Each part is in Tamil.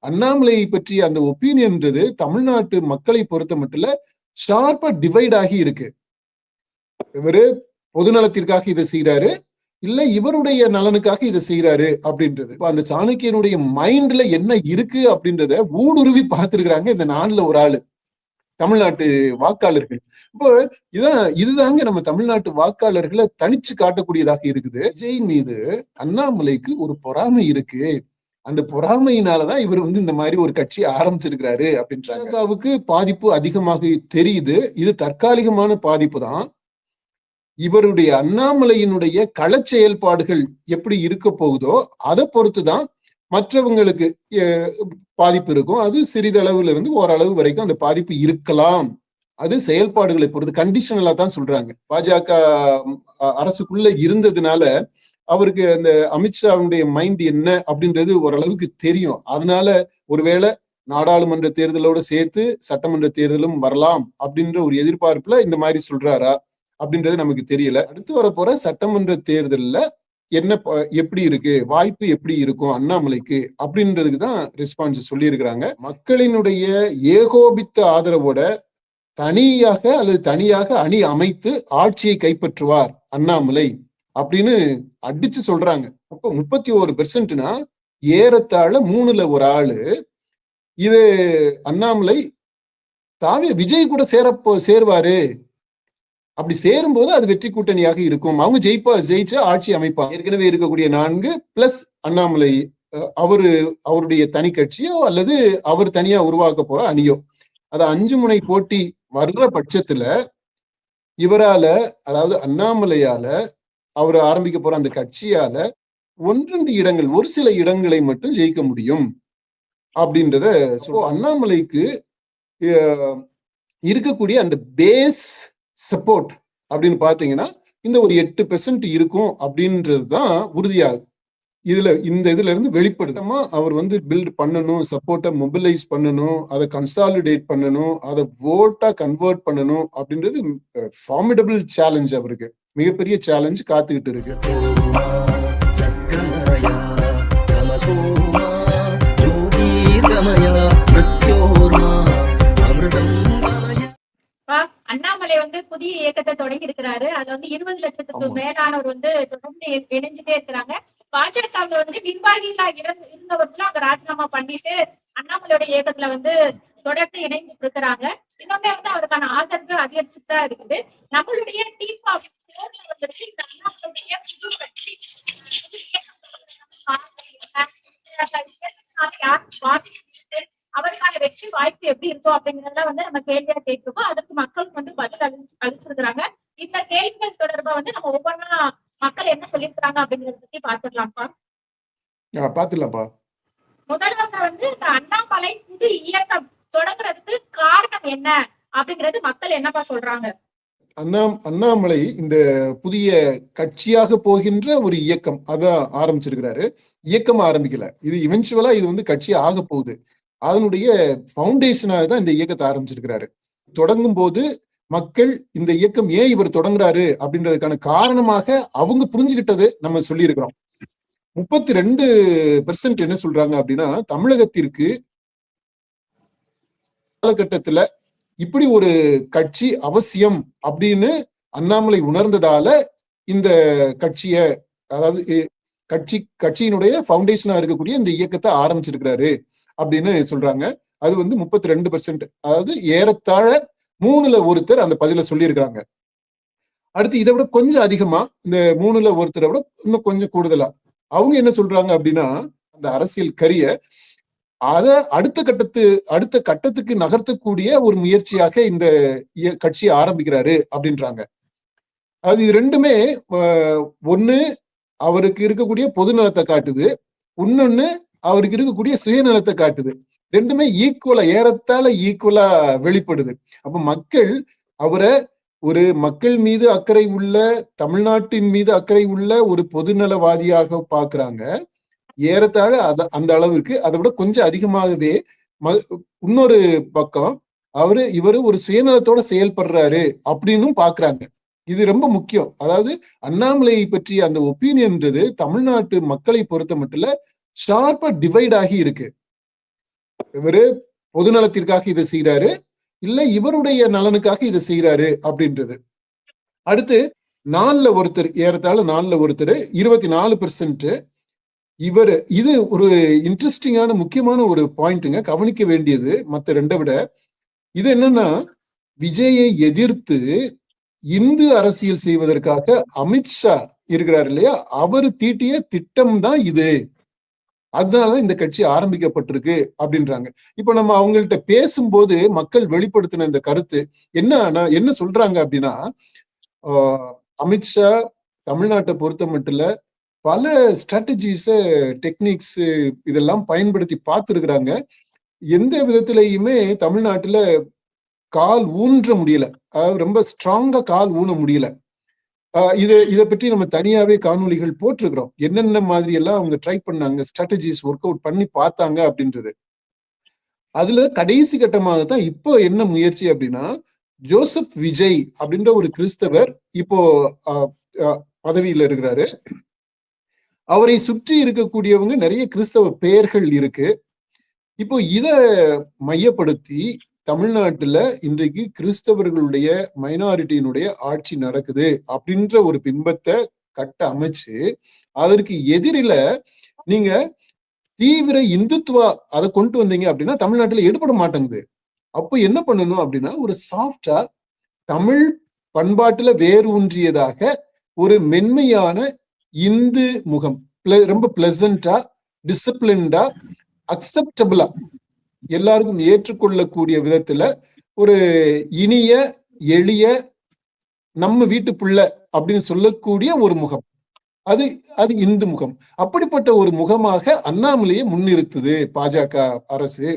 அண்ணாமலை பற்றிய அந்த ஒப்பீனியன்றது தமிழ்நாட்டு மக்களை பொறுத்த மட்டும் ஷார்ப்பா டிவைட் ஆகி இருக்கு. இவரு பொதுநலத்திற்காக இதை செய்யறாரு, இல்ல இவருடைய நலனுக்காக இதை செய்யறாரு அப்படின்றது. அந்த சாணக்கியனுடைய மைண்ட்ல என்ன இருக்கு அப்படின்றத ஊடுருவி பார்த்திருக்கிறாங்க இந்த நாள்ல ஒரு ஆளு, தமிழ்நாட்டு வாக்காளர்கள். இப்போ இதுதாங்க நம்ம தமிழ்நாட்டு வாக்காளர்களை தனிச்சு காட்டக்கூடியதாக இருக்குது. விஜய் மீது அண்ணாமலைக்கு ஒரு பொறாமை இருக்கு, அந்த பொறாமையினாலதான் இவர் இந்த மாதிரி ஒரு கட்சி ஆரம்பிச்சிருக்கிறாரு அப்படின்றாங்க. பாதிப்பு அதிகமாக தெரியுது. இது தற்காலிகமான பாதிப்பு தான். இவருடைய அண்ணாமலையினுடைய கள செயல்பாடுகள் எப்படி இருக்க போகுதோ அதை பொறுத்துதான் மற்றவங்களுக்கு பாதிப்பு இருக்கும். அது சிறிதளவுல இருந்து ஓரளவு வரைக்கும் அந்த பாதிப்பு இருக்கலாம். அது செயல்பாடுகளை பொறுத்து கண்டிஷனலா தான் சொல்றாங்க. பாஜக அரசுக்குள்ள இருந்ததுனால அவருக்கு அந்த அமித்ஷாவுடைய மைண்ட் என்ன அப்படின்றது ஓரளவுக்கு தெரியும். அதனால ஒருவேளை நாடாளுமன்ற தேர்தலோட சேர்த்து சட்டமன்ற தேர்தலும் வரலாம் அப்படின்ற ஒரு எதிர்பார்ப்புல இந்த மாதிரி சொல்றாரா அப்படின்றது நமக்கு தெரியல. அடுத்து வரப்போற சட்டமன்ற தேர்தல்ல என்ன எப்படி இருக்கு, வாய்ப்பு எப்படி இருக்கும் அண்ணாமலைக்கு அப்படின்றதுக்கு தான் ரெஸ்பான்ஸ் சொல்லி இருக்கிறாங்க. மக்களினுடைய ஏகோபித்த ஆதரவோட தனியாக அணி அமைத்து ஆட்சியை கைப்பற்றுவார் அண்ணாமலை அப்படின்னு அடிச்சு சொல்றாங்க. அப்போ 31%னா ஏறத்தாழ 3ல் ஒரு ஆளு. இது அண்ணாமலை தாவே விஜய் கூட சேருவாரு. அப்படி சேரும்போது அது வெற்றி கூட்டணியாக இருக்கும். அவங்க ஜெயிச்சா ஆட்சி அமைப்பாங்க. ஏற்கனவே இருக்கக்கூடிய 4 பிளஸ் அண்ணாமலை அவருடைய தனி கட்சியோ அல்லது அவர் தனியா உருவாக்க போற அணியோ, அது 5 முனை போட்டி வர்ற பட்சத்துல இவரால, அதாவது அண்ணாமலையால, அவர் ஆரம்பிக்க போற அந்த கட்சியால 1-2 இடங்கள், ஒரு சில இடங்களை மட்டும் ஜெயிக்க முடியும் அப்படின்றத. அண்ணாமலைக்கு இருக்கக்கூடிய அந்த பேஸ் சப்போர்ட் அப்படின்னு பாத்தீங்கன்னா இந்த ஒரு 8% இருக்கும் அப்படின்றதுதான் உறுதியாகும். இதுல இருந்து வெளிப்படுத்தமா அவர் பில்ட் பண்ணணும், சப்போர்ட்டை மொபிலைஸ் பண்ணணும், அதை கன்சாலிடேட் பண்ணணும், அதை வோட்டா கன்வெர்ட் பண்ணணும் அப்படின்றது ஃபார்மிடபிள் சேலஞ்ச். அவருக்கு மிகப்பெரிய சேலஞ்ச் காத்துக்கிட்டு இருக்கு. அண்ணாமலை புதிய இயக்கத்தை தொடங்கி இருக்கிறாரு. அதுல 20 லட்சத்துக்கு மேலானவர் தொடர்ந்து இணைஞ்சுட்டே இருக்கிறாங்க. பாஜகவுல நிர்வாகிகளா இருந்தவர்களும் அங்க ராஜினாமா பண்ணிட்டு அண்ணாமலையோட இயக்கத்துல தொடர்ந்து இணைஞ்சிட்டு இருக்கிறாங்க. இன்னுமே அவருக்கான ஆதரவு அதிகரிச்சுட்டு தான் இருக்குது. நம்மளுடைய டீம் ஆஃப் அண்ணாமலையுடைய புது கட்சி அவருக்கான வெற்றி வாய்ப்பு எப்படி இருக்கும் அப்படிங்கறத நம்ம கேள்வியா கேட்டிருக்கோம். அதுக்கு மக்கள் பதில் அளிச்சிருக்கிறாங்க. இந்த கேள்விகள் தொடர்பா நம்ம ஒவ்வொன்னா மக்கள் என்ன சொல்லியிருக்கிறாங்க அப்படிங்கறத பத்தி பாத்துடலாம்ப்பா. முதல்வங்க இந்த அண்ணாமலை புது இயக்கம் தொடங்குறதுக்கு காரணம் என்ன அப்படிங்கிறது மக்கள் என்னப்பா சொல்றாங்க? அண்ணாமலை இந்த புதிய கட்சியாக போகின்ற ஒரு இயக்கம் அதான் ஆரம்பிச்சிருக்கிறாரு. இயக்கம் ஆரம்பிக்கல, இது இவென்ச்சுவலா இது கட்சி ஆக போகுது. அதனுடைய பவுண்டேஷனாக தான் இந்த இயக்கத்தை ஆரம்பிச்சிருக்கிறாரு. தொடங்கும் போது மக்கள் இந்த இயக்கம் ஏன் இவர் தொடங்குறாரு அப்படின்றதுக்கான காரணமாக அவங்க புரிஞ்சுக்கிட்டது நம்ம சொல்லி இருக்கிறோம். 32% என்ன சொல்றாங்க அப்படின்னா, தமிழகத்திற்கு காலகட்டத்துல இப்படி ஒரு கட்சி அவசியம் அப்படின்னு அண்ணாமலை உணர்ந்ததால இந்த கட்சிய, அதாவது கட்சியினுடைய பவுண்டேஷனா இருக்கக்கூடிய இந்த இயக்கத்தை ஆரம்பிச்சிருக்கிறாரு அப்படின்னு சொல்றாங்க. அது 32%, அதாவது ஏறத்தாழ 3ல் ஒருத்தர் அந்த பதில சொல்லியிருக்கிறாங்க. அடுத்து இதை விட கொஞ்சம் அதிகமா, இந்த 3ல் ஒருத்தரை விட இன்னும் கொஞ்சம் கூடுதலா அவங்க என்ன சொல்றாங்க அப்படின்னா, அந்த அரசியல் கரிய அடுத்த கட்டத்துக்கு நகர்த்தக்கூடிய ஒரு முயற்சியாக இந்த கட்சியை ஆரம்பிக்கிறாரு அப்படின்றாங்க. அது இது ரெண்டுமே ஒண்ணு அவருக்கு இருக்கக்கூடிய பொது நலத்தை காட்டுது, இன்னொன்னு அவருக்கு இருக்கக்கூடிய சுயநலத்தை காட்டுது. ரெண்டுமே ஏறத்தாழ ஈக்குவலா வெளிப்படுது. அப்ப மக்கள் அவரை ஒரு மக்கள் மீது அக்கறை உள்ள, தமிழ்நாட்டின் மீது அக்கறை உள்ள ஒரு பொதுநலவாதியாக பாக்குறாங்க. ஏறத்தாழ அந்த அளவிற்கு, அதை விட கொஞ்சம் அதிகமாகவே இன்னொரு பக்கம் இவரு ஒரு சுயநலத்தோட செயல்படுறாரு அப்படின்னு பாக்குறாங்க. இது ரொம்ப முக்கியம். அதாவது அண்ணாமலை பற்றிய அந்த ஒப்பீனியன்றது தமிழ்நாட்டு மக்களை பொறுத்த மட்டும் ஷார்ப்பா டிவைட் ஆகி இருக்கு. இவரு பொதுநலத்திற்காக இதை செய்யறாரு, இல்ல இவருடைய நலனுக்காக இதை செய்யறாரு அப்படின்றது. அடுத்து ஏறத்தாழ 24% இவர். இது ஒரு இன்ட்ரெஸ்டிங்கான முக்கியமான ஒரு பாயிண்ட்டுங்க, கவனிக்க வேண்டியது மற்ற ரெண்டை விட. இது என்னன்னா, விஜயை எதிர்த்து இந்து அரசியல் செய்வதற்காக அமித்ஷா இருக்கிறார் இல்லையா, அவர் தீட்டிய திட்டம் தான் இது, அதனால இந்த கட்சி ஆரம்பிக்கப்பட்டிருக்கு அப்படின்றாங்க. இப்ப நம்ம அவங்கள்ட்ட பேசும்போது மக்கள் வெளிப்படுத்தின இந்த கருத்து என்ன சொல்றாங்க அப்படின்னா, அமித்ஷா தமிழ்நாட்டை பொறுத்த மட்டும் பல ஸ்ட்ராட்டஜிஸ், டெக்னிக்ஸ் இதெல்லாம் பயன்படுத்தி பார்த்துருக்குறாங்க. எந்த விதத்திலையுமே தமிழ்நாட்டுல கால் ஊன்ற முடியல, ரொம்ப ஸ்ட்ராங்கா கால் ஊன முடியல. இதை பற்றி நம்ம தனியாவே காணொலிகள் போட்டிருக்கிறோம், என்னென்ன மாதிரி எல்லாம் அவங்க ட்ரை பண்ணாங்க, ஸ்ட்ராட்டஜிஸ் ஒர்க் அவுட் பண்ணி பார்த்தாங்க அப்படின்றது. அதுல கடைசி கட்டமாக தான் இப்போ என்ன முயற்சி அப்படின்னா, ஜோசப் விஜய் அப்படின்ற ஒரு கிறிஸ்தவர் இப்போ பதவியில இருக்கிறாரு. அவரை சுற்றி இருக்கக்கூடியவங்க நிறைய கிறிஸ்தவ பெயர்கள் இருக்கு. இப்போ இத மையப்படுத்தி தமிழ்நாட்டுல இன்றைக்கு கிறிஸ்தவர்களுடைய மைனாரிட்டியினுடைய ஆட்சி நடக்குது அப்படின்ற ஒரு பிம்பத்தை கட்ட அமைச்சு, அதற்கு எதிரில நீங்க தீவிர இந்துத்துவா அதை கொண்டு வந்தீங்க அப்படின்னா தமிழ்நாட்டுல எடுபட மாட்டேங்குது. அப்போ என்ன பண்ணணும் அப்படின்னா, ஒரு சாஃப்டா தமிழ் பண்பாட்டுல வேறு ஊன்றியதாக ஒரு மென்மையான இந்து முகம், ரொம்ப பிளசண்டா, டிசிப்ளின்டா, அக்செப்டபிளா, எல்லாருக்கும் ஏற்றுக்கொள்ளக்கூடிய விதத்துல ஒரு இனிய எளிய நம்ம வீட்டு புள்ள அப்படின்னு சொல்லக்கூடிய ஒரு முகம், அது இந்து முகம். அப்படிப்பட்ட ஒரு முகமாக அண்ணாமலையை முன்னிறுத்துது பாஜக அரசு,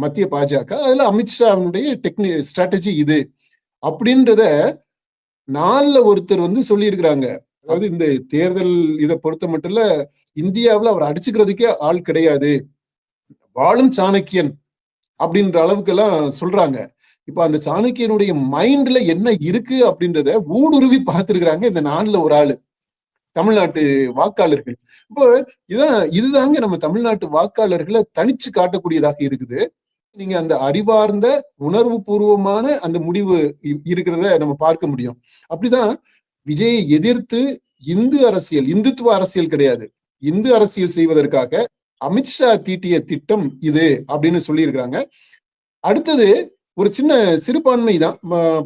மத்திய பாஜக. அதுல அமித்ஷாவுடைய ஸ்ட்ராட்டஜி இது அப்படின்றத ஒருத்தர் சொல்லியிருக்கிறாங்க. அதாவது இந்த தேர்தல் இதை பொறுத்த மட்டும் இல்ல, இந்தியாவில் அவர் அடிச்சுக்கிறதுக்கே ஆள் கிடையாது, வாழும் சாணக்கியன் அப்படின்ற அளவுக்கு எல்லாம் சொல்றாங்க. இப்ப அந்த சாணக்கியனுடைய மைண்ட்ல என்ன இருக்கு அப்படின்றத ஊடுருவி பார்த்திருக்கிறாங்க இந்த ஒரு ஆளு, தமிழ்நாட்டு வாக்காளர்கள். இப்போ இதுதாங்க நம்ம தமிழ்நாட்டு வாக்காளர்களை தனிச்சு காட்டக்கூடியதாக இருக்குது. நீங்க அந்த அறிவார்ந்த உணர்வு பூர்வமான அந்த முடிவு இருக்கிறத நம்ம பார்க்க முடியும். அப்படிதான் விஜயை எதிர்த்து இந்துத்துவ அரசியல் கிடையாது, இந்து அரசியல் செய்வதற்காக அமித்ஷா தீட்டிய திட்டம் இது அப்படின்னு சொல்லியிருக்கிறாங்க. அடுத்தது ஒரு சின்ன சிறுபான்மை தான்,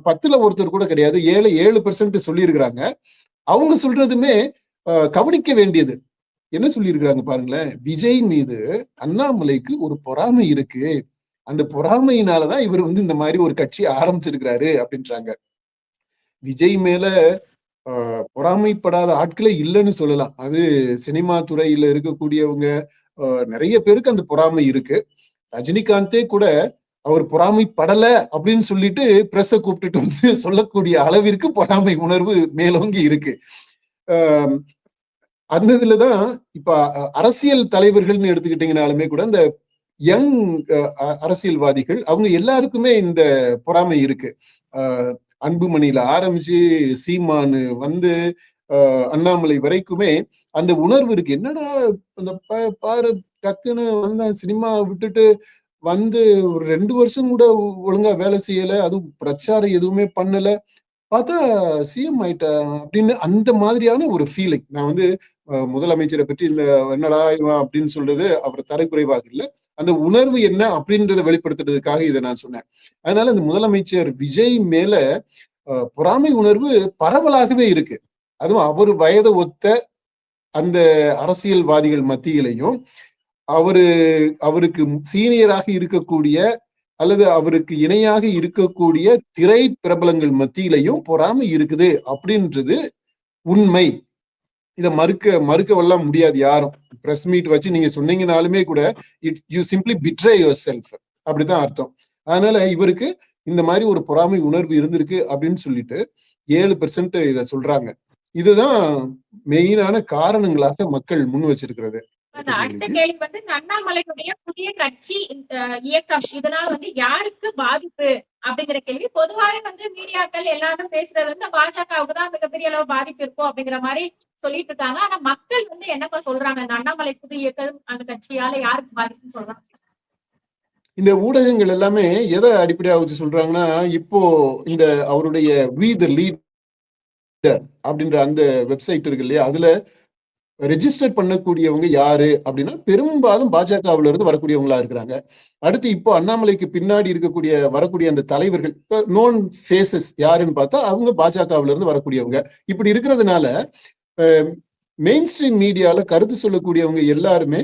10ல் ஒருத்தர் கூட கிடையாது, 7% சொல்லியிருக்கிறாங்க. அவங்க சொல்றதுமே கவனிக்க வேண்டியது. என்ன சொல்லியிருக்கிறாங்க பாருங்களேன், விஜய் மீது அண்ணாமலைக்கு ஒரு பொறாமை இருக்கு, அந்த பொறாமையினாலதான் இவர் இந்த மாதிரி ஒரு கட்சி ஆரம்பிச்சிருக்கிறாரு அப்படின்றாங்க. விஜய் மேல பொறாமைப்படாத ஆட்களே இல்லைன்னு சொல்லலாம். அது சினிமா துறையில இருக்கக்கூடியவங்க நிறைய பேருக்கு அந்த பொறாமை இருக்கு. ரஜினிகாந்தே கூட அவர் பொறாமைப்படல அப்படின்னு சொல்லிட்டு பிரஸை கூப்பிட்டுட்டு சொல்லக்கூடிய அளவிற்கு பொறாமை உணர்வு மேலோங்கி இருக்கு. அந்த இதுலதான் இப்ப அரசியல் தலைவர்கள்னு எடுத்துக்கிட்டீங்கனாலுமே கூட இந்த யங் அரசியல்வாதிகள் அவங்க எல்லாருக்குமே இந்த பொறாமை இருக்கு. அன்புமணியில ஆரம்பிச்சு சீமானு அண்ணாமலை வரைக்குமே அந்த உணர்வு இருக்கு. என்னடா அந்த பாரு டக்குன்னு சினிமா விட்டுட்டு ஒரு 2 வருஷம் கூட ஒழுங்கா வேலை செய்யல, அதுவும் பிரச்சாரம் எதுவுமே பண்ணல, பார்த்தா சிஎம் ஆயிட்டா அப்படின்னு அந்த மாதிரியான ஒரு ஃபீலிங். நான் முதலமைச்சரை பற்றி இந்த என்னடா இவன் அப்படின்னு சொல்றது அவர் தரக்குறைவாக இல்லை, அந்த உணர்வு என்ன அப்படின்றத வெளிப்படுத்துறதுக்காக இதை நான் சொன்னேன். அதனால அந்த முதலமைச்சர் விஜய் மேல பொறாமை உணர்வு பரவலாகவே இருக்கு. அதுவும் அவர் வயதை ஒத்த அந்த அரசியல்வாதிகள் மத்தியிலையும் அவருக்கு சீனியராக இருக்கக்கூடிய அல்லது அவருக்கு இணையாக இருக்கக்கூடிய திரை பிரபலங்கள் மத்தியிலையும் பொறாமை இருக்குது அப்படின்றது உண்மை. இதை மறுக்கவெல்லாம் முடியாது யாரும். பிரஸ் மீட் வச்சு நீங்க சொன்னீங்கனாலுமே கூட you simply betray your self, அப்படிதான் அர்த்தம். அதனால இவருக்கு இந்த மாதிரி ஒரு பொறாமை உணர்வு இருந்திருக்கு அப்படின்னு சொல்லிட்டு 7% இதை சொல்றாங்க. இதுதான் மெயினான காரணங்களாக மக்கள் முன் வச்சிருக்கிறது. அடுத்த கேள்வி அண்ணாமலையுடைய புதிய கட்சி இயக்கம் இதனால யாருக்கு பாதிப்பு அப்படிங்கிற கேள்வி. பொதுவாகவே மீடியாக்கள் எல்லாரும் பேசுறது பாஜகவுக்கு தான் மிகப்பெரிய அளவு பாதிப்பு இருக்கும் அப்படிங்கிற மாதிரி சொல்லிட்டு இருக்காங்க. ஆனா மக்கள் என்னப்பா சொல்றாங்க, இந்த அண்ணாமலை புதிய இயக்கம் அந்த கட்சியால யாருக்கு பாதிப்புன்னு சொல்றாங்க? இந்த ஊடகங்கள் எல்லாமே எதை அடிப்படையாக வச்சு சொல்றாங்கன்னா, இப்போ இந்த அவருடைய வி த லீடர் அப்படின்ற அந்த வெப்சைட் இருக்கு இல்லையா, அதுல ரெஜிஸ்டர் பண்ணக்கூடியவங்க யாரு அப்படின்னா பெரும்பாலும் பாஜகவுல இருந்து வரக்கூடியவங்களா இருக்கிறாங்க. அடுத்து இப்போ அண்ணாமலைக்கு பின்னாடி வரக்கூடிய அந்த தலைவர்கள் நோன் ஃபேசஸ் யாருன்னு பார்த்தா அவங்க பாஜகவுல இருந்து வரக்கூடியவங்க. இப்படி இருக்கிறதுனால மெயின் ஸ்ட்ரீம் மீடியால கருத்து சொல்லக்கூடியவங்க எல்லாருமே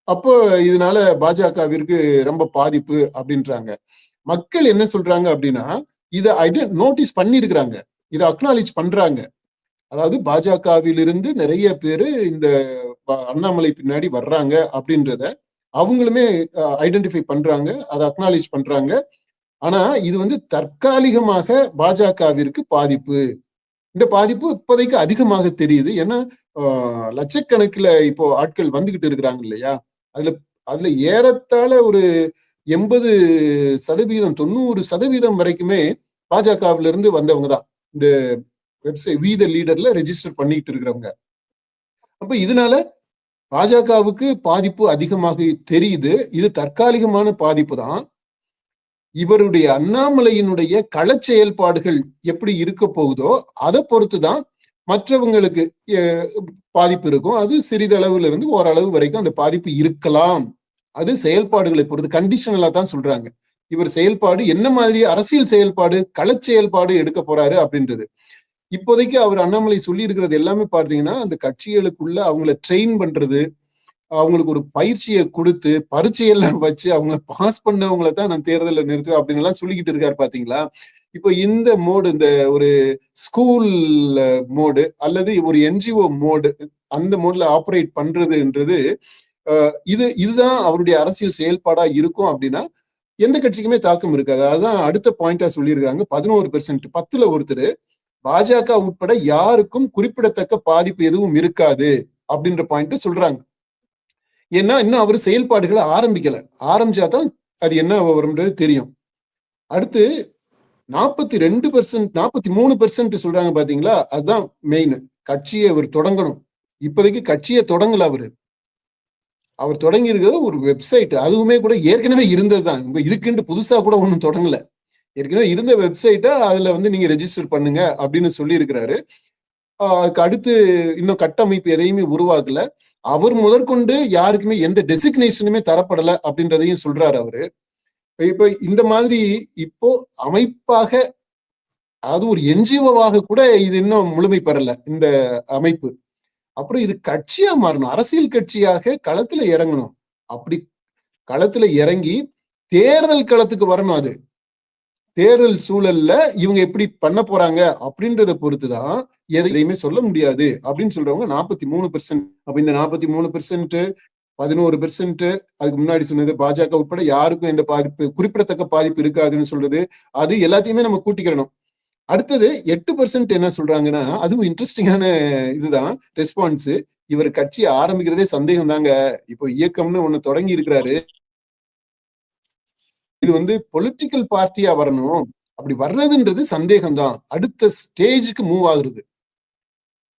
அப்போ இதனால பாஜகவிற்கு ரொம்ப பாதிப்பு அப்படின்றாங்க. மக்கள் என்ன சொல்றாங்க அப்படின்னா, இதை நோட்டீஸ் பண்ணிருக்கிறாங்க, இதை அக்னாலேஜ் பண்றாங்க. அதாவது பாஜகவிலிருந்து நிறைய பேரு இந்த அண்ணாமலை பின்னாடி வர்றாங்க அப்படின்றத அவங்களுமே ஐடென்டிஃபை பண்றாங்க, அதை அக்னாலேஜ் பண்றாங்க. ஆனா இது வந்து தற்காலிகமாக பாஜகவிற்கு பாதிப்பு. இந்த பாதிப்பு இப்போதைக்கு அதிகமாக தெரியுது. ஏன்னா லட்சக்கணக்கில் இப்போ ஆட்கள் வந்துகிட்டு இருக்கிறாங்க இல்லையா, அதுல ஏறத்தாழ ஒரு 80% 90% வரைக்குமே பாஜகவில இருந்து வந்தவங்க தான் இந்த வெப்சைட் வி த லீடர்ல ரெஜிஸ்டர் பண்ணிட்டு இருக்கிறவங்க. அப்ப இதனால பாஜகவுக்கு பாதிப்பு அதிகமாக தெரியுது. இது தற்காலிகமான பாதிப்பு தான். இவருடைய அண்ணாமலையினுடைய கள செயல்பாடுகள் எப்படி இருக்க போகுதோ அதை பொறுத்துதான் மற்றவங்களுக்கு பாதிப்பு இருக்கும். அது சிறிதளவுல இருந்து ஓரளவு வரைக்கும் அந்த பாதிப்பு இருக்கலாம். அது செயல்பாடுகளை பொறுத்து கண்டிஷனலா தான் சொல்றாங்க. இவர் செயல்பாடு என்ன மாதிரி அரசியல் செயல்பாடு, கள செயல்பாடு எடுக்க போறாரு அப்படின்றது. இப்போதைக்கு அவர் அண்ணாமலை சொல்லி இருக்கிறது எல்லாமே பார்த்தீங்கன்னா, அந்த கட்சிகளுக்குள்ள அவங்கள ட்ரெயின் பண்றது, அவங்களுக்கு ஒரு பயிற்சியை கொடுத்து பரீட்சையெல்லாம் வச்சு அவங்கள பாஸ் பண்ணவங்களை தான் நான் தேர்தலில் நிறுத்துவேன் அப்படின்னு எல்லாம் சொல்லிக்கிட்டு இருக்காரு பாத்தீங்களா. இப்போ இந்த மோடு, இந்த ஒரு ஸ்கூல் மோடு அல்லது ஒரு என்ஜிஓ மோடு, அந்த மோட்ல ஆப்ரேட் பண்றதுன்றது இதுதான் அவருடைய அரசியல் செயல்பாடா இருக்கும் அப்படின்னா எந்த கட்சிக்குமே தாக்கம் இருக்காது. அதான் அடுத்த பாயிண்டா சொல்லியிருக்காங்க. 11%, 10ல் ஒருத்தர் பாஜக உட்பட யாருக்கும் குறிப்பிடத்தக்க பாதிப்பு எதுவும் இருக்காது அப்படின்ற பாயிண்ட் சொல்றாங்க. ஏன்னா இன்னும் அவர் செயல்பாடுகளை ஆரம்பிச்சாதான் அது என்ன வரும்ன்றது தெரியும். அடுத்து 42%, 43% சொல்றாங்க பாத்தீங்களா, அதுதான் மெயின். கட்சியை அவர் தொடங்கணும். இப்போதைக்கு கட்சியை தொடங்கல. அவர் தொடங்கி இருக்கிற ஒரு வெப்சைட், அதுவுமே கூட ஏற்கனவே இருந்ததுதான், இதுக்குன்னு புதுசா கூட ஒன்றும் தொடங்கல. ஏற்கனவே இருந்த வெப்சைட்டை அதுல வந்து நீங்க ரெஜிஸ்டர் பண்ணுங்க அப்படின்னு சொல்லி இருக்கிறாரு. அதுக்கு அடுத்து இன்னும் கட்டமைப்பு எதையுமே உருவாக்கல. அவர் முதற்கொண்டு யாருக்குமே எந்த டெசிக்னேஷனுமே தரப்படல அப்படின்றதையும் சொல்றாரு அவரு. இப்ப இந்த மாதிரி இப்போ அமைப்பாக, அது ஒரு என்ஜிஓவாக கூட இது இன்னும் முழுமை பெறல இந்த அமைப்பு. அப்புறம் இது கட்சியா மாறணும், அரசியல் கட்சியாக களத்துல இறங்கணும். அப்படி களத்துல இறங்கி தேர்தல் களத்துக்கு வரணும். அது தேர்தல் சூழல்ல இவங்க எப்படி பண்ண போறாங்க அப்படின்றத பொறுத்துதான் எதையுமே சொல்ல முடியாது அப்படின்னு சொல்றவங்க 43%. அப்ப இந்த 43%, 11%, அதுக்கு முன்னாடி சொன்னது பாஜக உட்பட யாருக்கும் எந்த பாதிப்பு, குறிப்பிடத்தக்க பாதிப்பு இருக்காதுன்னு சொல்றது, அது எல்லாத்தையுமே நம்ம கூட்டிக்கிறணும். அடுத்தது 8% என்ன சொல்றாங்கன்னா, அதுவும் இன்ட்ரெஸ்டிங்கான இதுதான் ரெஸ்பான்ஸ். இவர் கட்சி ஆரம்பிக்கிறதே சந்தேகம் தாங்க. இப்போ இயக்கம்னு ஒண்ணு தொடங்கி இருக்கிறாரு, இது வந்து பொலிட்டிக்கல் பார்ட்டியா வரணும், அப்படி வர்றதுன்றது சந்தேகம் தான். அடுத்த ஸ்டேஜுக்கு மூவ் ஆகுறது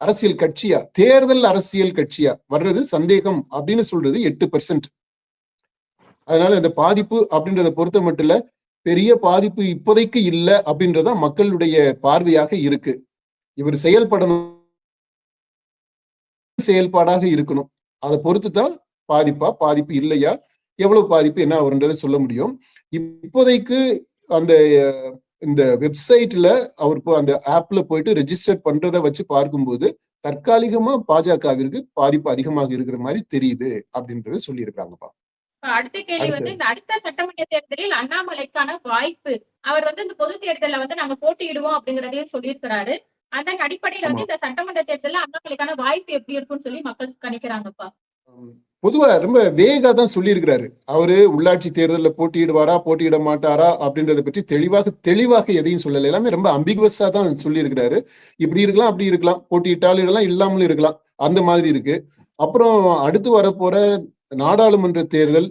அரசியல் கட்சியா, தேர்தல் அரசியல் கட்சியா வர்றது சந்தேகம் அப்படின்னு சொல்றது 8%. அதனால இந்த பாதிப்பு அப்படின்றத பொறுத்த மட்டும் இல்ல, பெரிய பாதிப்பு இப்போதைக்கு இல்லை அப்படின்றத மக்களுடைய பார்வையாக இருக்கு. இவர் செயல்பாடாக இருக்கணும். அதை பொறுத்துதான் பாதிப்பு இல்லையா, எவ்வளவு பாதிப்பு என்ன வரும்ன்றதை சொல்ல முடியும். இப்போதைக்கு அந்த இந்த வெப்சைட்ல அவர் அந்த ஆப்ல போயிட்டு ரெஜிஸ்டர் பண்றதை வச்சு பார்க்கும்போது தற்காலிகமா பாஜகவிற்கு பாதிப்பு அதிகமாக இருக்கிற மாதிரி தெரியுது அப்படின்றத சொல்லி இருக்காங்கப்பா. அடுத்த கேள்வி வந்து, இந்த அடுத்த சட்டமன்ற தேர்தலில் அண்ணாமலைக்கான வாய்ப்பு, அவர் வந்து இந்த பொது தேர்தலில் வந்து நாங்க போட்டியிடுவோம் அப்படிங்கறதையும் சொல்லியிருக்கிறாரு. அதன் அடிப்படையில வந்து இந்த சட்டமன்ற தேர்தலில் அண்ணாமலைக்கான வாய்ப்பு எப்படி இருக்கும்னு சொல்லி மக்கள் கணிக்கிறாங்கப்பா. பொதுவா ரொம்ப வேகா தான் சொல்லியிருக்கிறாரு. அவரு உள்ளாட்சி தேர்தலில் போட்டியிடுவாரா போட்டியிட மாட்டாரா அப்படின்றத பற்றி தெளிவாக எதையும் சொல்லலை. எல்லாமே ரொம்ப அம்பிகுவஸா தான் சொல்லியிருக்கிறாரு. இப்படி இருக்கலாம், அப்படி இருக்கலாம், போட்டியிட்டாலும் இருக்கலாம், இல்லாமலும் இருக்கலாம், அந்த மாதிரி இருக்கு. அப்புறம் அடுத்து வரப்போற நாடாளுமன்ற தேர்தல்,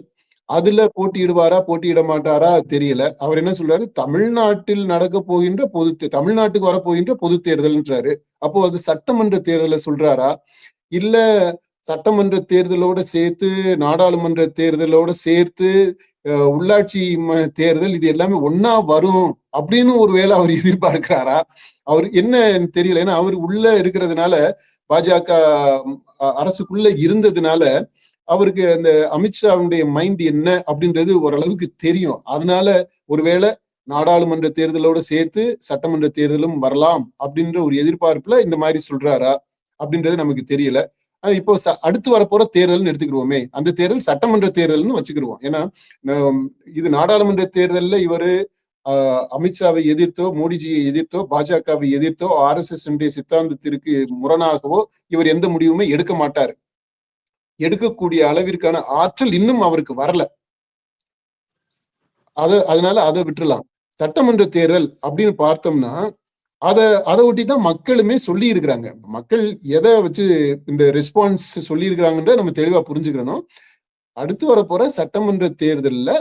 அதுல போட்டியிடுவாரா போட்டியிட மாட்டாரா தெரியல. அவர் என்ன சொல்றாரு, தமிழ்நாட்டில் நடக்க போகின்ற தமிழ்நாட்டுக்கு வரப்போகின்ற பொது தேர்தல்ன்றாரு. அப்போ அது சட்டமன்ற தேர்தலை சொல்றாரா, இல்ல சட்டமன்ற தேர்தலோட சேர்த்து நாடாளுமன்ற தேர்தலோட சேர்த்து உள்ளாட்சி தேர்தல் இது எல்லாமே ஒன்னா வரும் அப்படின்னு ஒருவேளை அவர் எதிர்பார்க்கிறாரா? அவர் என்ன தெரியல. ஏன்னா அவர் உள்ள இருக்கிறதுனால, பாஜக அரசுக்குள்ள இருந்ததுனால அவருக்கு அந்த அமித்ஷாவுடைய மைண்ட் என்ன அப்படின்றது ஓரளவுக்கு தெரியும். அதனால ஒருவேளை நாடாளுமன்ற தேர்தலோட சேர்த்து சட்டமன்ற தேர்தலும் வரலாம் அப்படின்ற ஒரு எதிர்பார்ப்புல இந்த மாதிரி சொல்றாரா அப்படின்றது நமக்கு தெரியல. ஆனா இப்போ அடுத்து வரப்போற தேர்தல்னு எடுத்துக்கிடுவோமே, அந்த தேர்தல் சட்டமன்ற தேர்தல்னு வச்சுக்கிடுவோம். ஏன்னா இது நாடாளுமன்ற தேர்தல்ல இவரு அமித்ஷாவை எதிர்த்தோ, மோடிஜியை எதிர்த்தோ, பாஜகவை எதிர்த்தோ, RSS சித்தாந்தத்திற்கு முரணாகவோ இவர் எந்த முடிவுமே எடுக்க மாட்டாரு. எடுக்கக்கூடிய அளவிற்கான ஆற்றல் இன்னும் அவருக்கு வரல. அதனால அதை விட்டுறலாம். சட்டமன்ற தேர்தல் அப்படின்னு பார்த்தோம்னா அதை ஒட்டிதான் மக்களுமே சொல்லி இருக்கிறாங்க. மக்கள் எதை வச்சு இந்த ரெஸ்பான்ஸ் சொல்லி இருக்கிறாங்கன்ற நம்ம தெளிவா புரிஞ்சுக்கணும். அடுத்து வரப்போற சட்டமன்ற தேர்தல்ல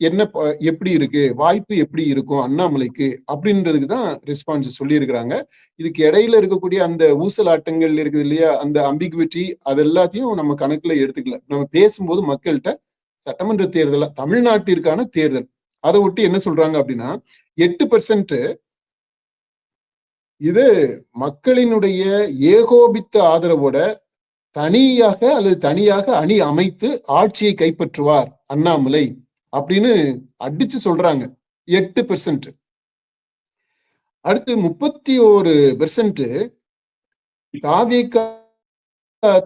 என்ன எப்படி இருக்கு, வாய்ப்பு எப்படி இருக்கும் அண்ணாமலைக்கு அப்படின்றதுக்கு தான் ரெஸ்பான்ஸ் சொல்லி இருக்கிறாங்க. இதுக்கு இடையில இருக்கக்கூடிய அந்த ஊசலாட்டங்கள் இருக்குது இல்லையா, அந்த அம்பிகுவிட்டி, அது எல்லாத்தையும் நம்ம கணக்குல எடுத்துக்கல. நம்ம பேசும்போது மக்கள்கிட்ட சட்டமன்ற தேர்தல் தமிழ்நாட்டிற்கான தேர்தல் அதை ஒட்டி என்ன சொல்றாங்க அப்படின்னா 8% இது மக்களினுடைய ஏகோபித்த ஆதரவோட தனியாக அணி அமைத்து ஆட்சியை கைப்பற்றுவார் அண்ணாமலை அப்படின்னு அடிச்சு சொல்றாங்க. 8%. அடுத்து 31% தாவேக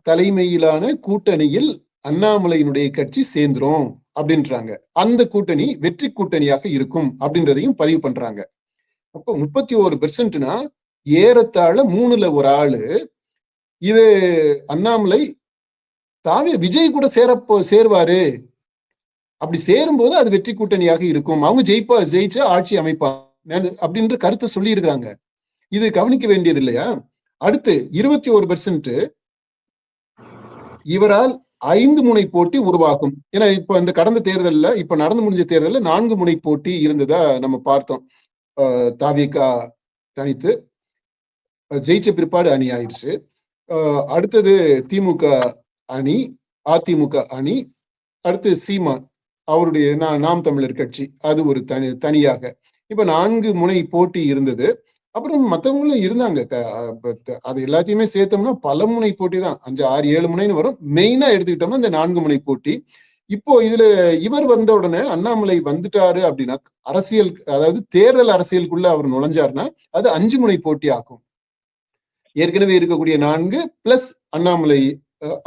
தலைமையிலான கூட்டணியில் அண்ணாமலையினுடைய கட்சி சேர்ந்துரும் அப்படின்றாங்க. அந்த கூட்டணி வெற்றி கூட்டணியாக இருக்கும் அப்படின்றதையும் பதிவு பண்றாங்க. அப்போ 31%னா ஏறத்தாழ 3ல் 1 ஆளு இது அண்ணாமலை விஜய் கூட சேர்வாரு. அப்படி சேரும்போது அது வெற்றி கூட்டணியாக இருக்கும், அவங்க ஜெயிச்சு ஆட்சி அமைப்பாங்க அப்படின்ற கருத்தை சொல்லி இருக்கிறாங்க. இது கவனிக்க வேண்டியது இல்லையா? அடுத்து 21% இவரால் 5 முனை போட்டி உருவாகும். ஏன்னா இப்ப இந்த கடந்த தேர்தல்ல, இப்ப நடந்து முடிஞ்ச தேர்தல்ல 4 முனை போட்டி இருந்ததா நம்ம பார்த்தோம். தாவேகா தனித்து ஜெயிச்ச பிற்பாடு அணி ஆயிடுச்சு. அடுத்தது திமுக அணி, அதிமுக அணி, அடுத்து சீமான் அவருடைய நாம் தமிழர் கட்சி, அது ஒரு தனியாக. இப்ப 4 முனை போட்டி இருந்தது. அப்புறம் மற்றவங்களும் இருந்தாங்க. அது எல்லாத்தையுமே சேர்த்தோம்னா பல முனை போட்டி தான், 5, 6, 7 முனைன்னு வரும். மெயினா எடுத்துக்கிட்டோம்னா இந்த 4 முனை போட்டி. இப்போ இதுல இவர் வந்த உடனே அண்ணாமலை வந்துட்டாரு அப்படின்னா, அரசியல் அதாவது தேர்தல் அரசியலுக்குள்ள அவர் நுழைஞ்சாருன்னா அது 5 முனை போட்டி ஆகும். ஏற்கனவே இருக்கக்கூடிய 4 பிளஸ் அண்ணாமலை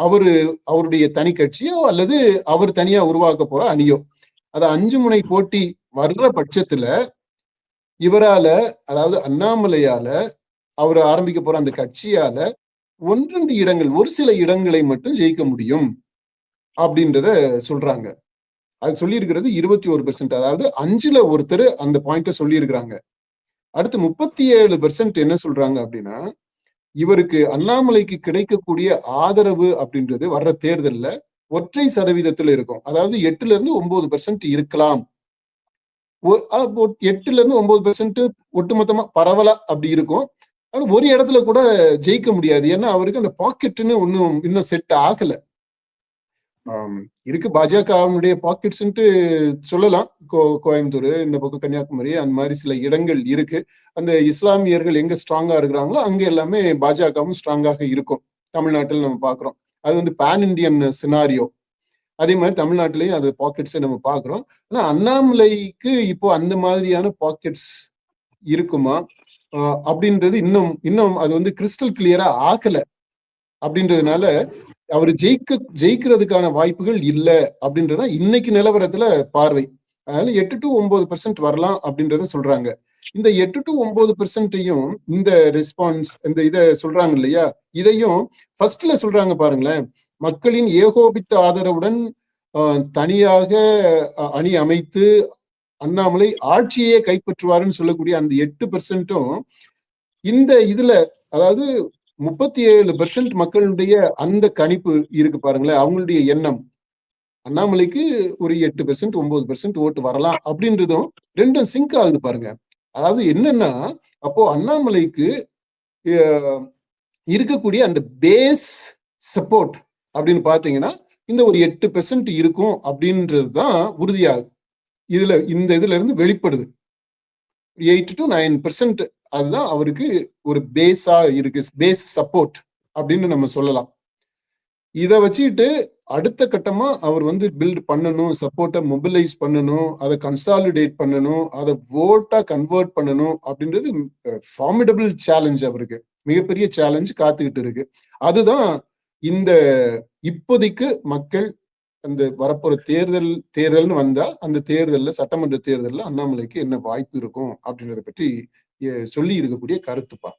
அவருடைய தனி கட்சியோ அல்லது அவர் தனியா உருவாக்க போற அணியோ, அது 5 முனை போட்டி வர்ற பட்சத்துல இவரால, அதாவது அண்ணாமலையால, அவர் ஆரம்பிக்க போற அந்த கட்சியால 1-2 இடங்கள், ஒரு சில இடங்களை மட்டும் ஜெயிக்க முடியும் அப்படின்றத சொல்றாங்க. அது சொல்லி இருக்கிறது 21%. அதாவது 5ல் 1 அந்த பாயிண்ட சொல்லி இருக்கிறாங்க. அடுத்து 37% என்ன சொல்றாங்க அப்படின்னா, இவருக்கு அண்ணாமலைக்கு கிடைக்கக்கூடிய ஆதரவு அப்படின்றது வர்ற தேர்தல்ல 1% இருக்கும். அதாவது 8-9% இருக்கலாம். 8-9% ஒட்டுமொத்தமா பரவலா அப்படி இருக்கும். ஆனா ஒரு இடத்துல கூட ஜெயிக்க முடியாது. ஏன்னா அவருக்கு அந்த பாக்கெட்னு இன்னும் செட் ஆகல. இருக்கு பாஜகவுடைய பாக்கெட்ஸ்ன்ட்டு சொல்லலாம். கோயம்புத்தூர், இந்த பக்கம் கன்னியாகுமரி, அந்த மாதிரி சில இடங்கள் இருக்கு. அந்த இஸ்லாமியர்கள் எங்க ஸ்ட்ராங்கா இருக்கிறாங்களோ அங்க எல்லாமே பாஜகவும் ஸ்ட்ராங்காக இருக்கும். தமிழ்நாட்டில் நம்ம பாக்குறோம். அது பேன் இண்டியன் சினாரியோ. அதே மாதிரி தமிழ்நாட்டிலையும் அது பாக்கெட்ஸை நம்ம பாக்குறோம். ஆனா அண்ணாமலைக்கு இப்போ அந்த மாதிரியான பாக்கெட்ஸ் இருக்குமா அப்படின்றது இன்னும் அது கிறிஸ்டல் கிளியரா ஆகல. அப்படின்றதுனால அவர் ஜெயிக்கிறதுக்கான வாய்ப்புகள் இல்லை அப்படின்றதான் இன்னைக்கு நிலவரத்துல பார்வை. அதனால 8-9% வரலாம் அப்படின்றத சொல்றாங்க. இந்த 8-9%யும் இந்த ரெஸ்பான்ஸ், இந்த இதை சொல்றாங்க இல்லையா, இதையும் ஃபர்ஸ்ட்ல சொல்றாங்க பாருங்களேன். மக்களின் ஏகோபித்த ஆதரவுடன் தனியாக அணி அமைத்து அண்ணாமலை ஆட்சியே கைப்பற்றுவாருன்னு சொல்லக்கூடிய அந்த 8%ம் இந்த இதுல, அதாவது 37% மக்களுடைய அந்த கணிப்பு இருக்கு பாருங்களேன், அவங்களுடைய எண்ணம் அண்ணாமலைக்கு ஒரு 8%, 9% ஓட்டு வரலாம் அப்படின்றதும் ரெண்டும் சிங்க் ஆகுது பாருங்க. அதாவது என்னன்னா, அப்போ அண்ணாமலைக்கு இருக்கக்கூடிய அந்த பேஸ் சப்போர்ட் அப்படின்னு பாத்தீங்கன்னா இந்த ஒரு 8% இருக்கும் அப்படின்றதுதான் உறுதியாகும். இதுல இருந்து வெளிப்படுது. 8 to 9% அதுதான் அவருக்கு ஒரு பேஸா இருக்கு, பேஸ் சப்போர்ட் அப்படின்னு நம்ம சொல்லலாம். இதை வச்சுக்கிட்டு அடுத்த கட்டமா அவர் வந்து பில்ட் பண்ணணும், சப்போர்ட்டை மொபிலைஸ் பண்ணணும், அதை கன்சாலிடேட் பண்ணணும், அதை வோட்டா கன்வெர்ட் பண்ணணும் அப்படின்றது ஃபார்மிடபிள் சேலஞ்ச். அவருக்கு மிகப்பெரிய சேலஞ்ச் காத்துக்கிட்டு இருக்கு. அதுதான் இந்த இப்போதைக்கு மக்கள் அந்த வரப்போற தேர்தல்னு வந்தா அந்த தேர்தல்ல, சட்டமன்ற தேர்தல்ல அண்ணாமலைக்கு என்ன வாய்ப்பு இருக்கும் அப்படின்றத பற்றி சொல்லி இருக்கக்கூடிய கருத்துப்பா.